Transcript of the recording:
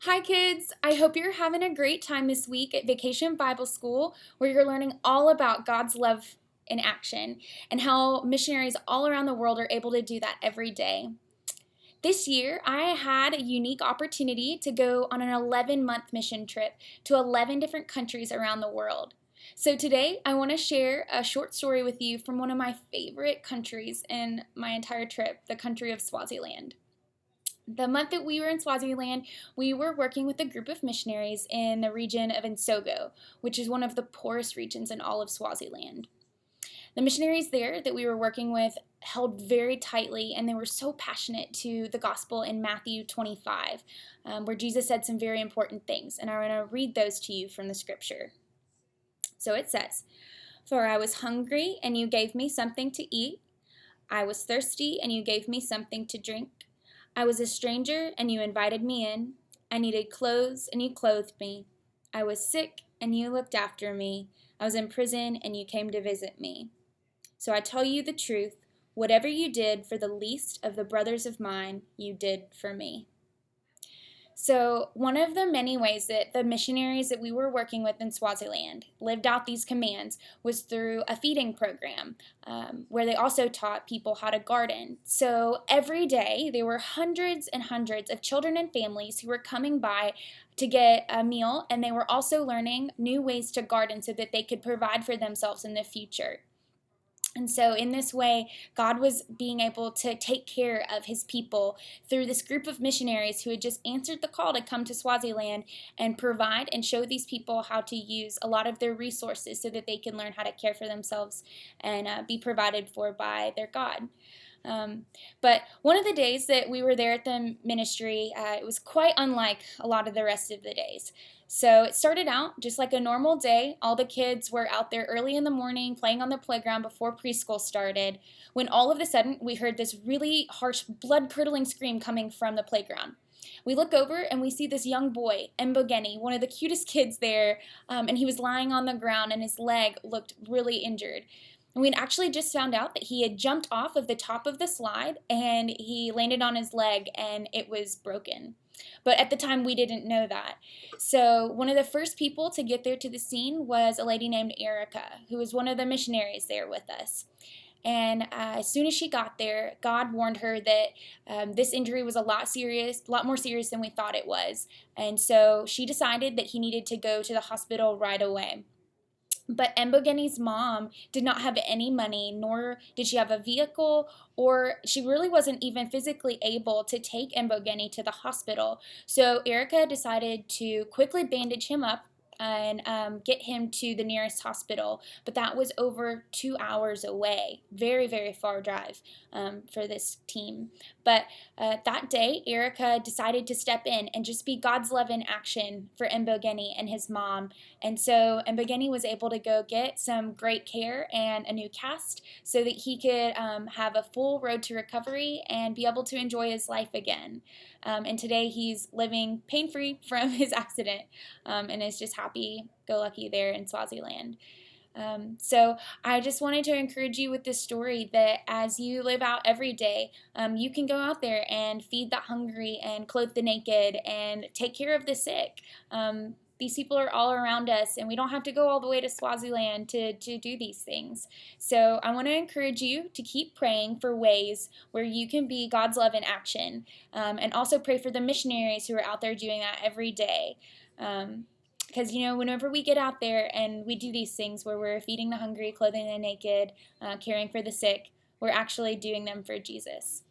Hi, kids! I hope you're having a great time this week at Vacation Bible School, where you're learning all about God's love in action and how missionaries all around the world are able to do that every day. This year, I had a unique opportunity to go on an 11-month mission trip to 11 different countries around the world. So today, I want to share a short story with you from one of my favorite countries in my entire trip, the country of Swaziland. The month that we were in Swaziland, we were working with a group of missionaries in the region of Nsogo, which is one of the poorest regions in all of Swaziland. The missionaries there that we were working with held very tightly, and they were so passionate to the gospel in Matthew 25, where Jesus said some very important things. And I'm going to read those to you from the scripture. So it says, "For I was hungry, and you gave me something to eat. I was thirsty, and you gave me something to drink. I was a stranger, and you invited me in. I needed clothes, and you clothed me. I was sick, and you looked after me. I was in prison, and you came to visit me. So I tell you the truth, whatever you did for the least of the brothers of mine, you did for me." So one of the many ways that the missionaries that we were working with in Swaziland lived out these commands was through a feeding program where they also taught people how to garden. So every day there were hundreds and hundreds of children and families who were coming by to get a meal, and they were also learning new ways to garden so that they could provide for themselves in the future. And so in this way, God was being able to take care of his people through this group of missionaries who had just answered the call to come to Swaziland and provide and show these people how to use a lot of their resources so that they can learn how to care for themselves and be provided for by their God. But one of the days that we were there at the ministry, it was quite unlike a lot of the rest of the days. So it started out just like a normal day. All the kids were out there early in the morning playing on the playground before preschool started, when all of a sudden we heard this really harsh, blood-curdling scream coming from the playground. We look over and we see this young boy, Mbogeni, one of the cutest kids there, and he was lying on the ground and his leg looked really injured. And we'd actually just found out that he had jumped off of the top of the slide and he landed on his leg and it was broken. But at the time, we didn't know that. So one of the first people to get there to the scene was a lady named Erica, who was one of the missionaries there with us. And as soon as she got there, God warned her that this injury was a lot more serious than we thought it was. And so she decided that he needed to go to the hospital right away. But Mbogeni's mom did not have any money, nor did she have a vehicle, or she really wasn't even physically able to take Mbogeni to the hospital. So Erica decided to quickly bandage him up and get him to the nearest hospital. But that was over 2 hours away. Very, very far drive for this team. But that day, Erica decided to step in and just be God's love in action for Mbogeni and his mom. And so Mbogeni was able to go get some great care and a new cast so that he could have a full road to recovery and be able to enjoy his life again. And today he's living pain-free from his accident and is just happy-go-lucky there in Swaziland. So I just wanted to encourage you with this story that as you live out every day, you can go out there and feed the hungry and clothe the naked and take care of the sick. These people are all around us, and we don't have to go all the way to Swaziland to do these things. So I want to encourage you to keep praying for ways where you can be God's love in action, and also pray for the missionaries who are out there doing that every day. Because, whenever we get out there and we do these things where we're feeding the hungry, clothing the naked, caring for the sick, we're actually doing them for Jesus.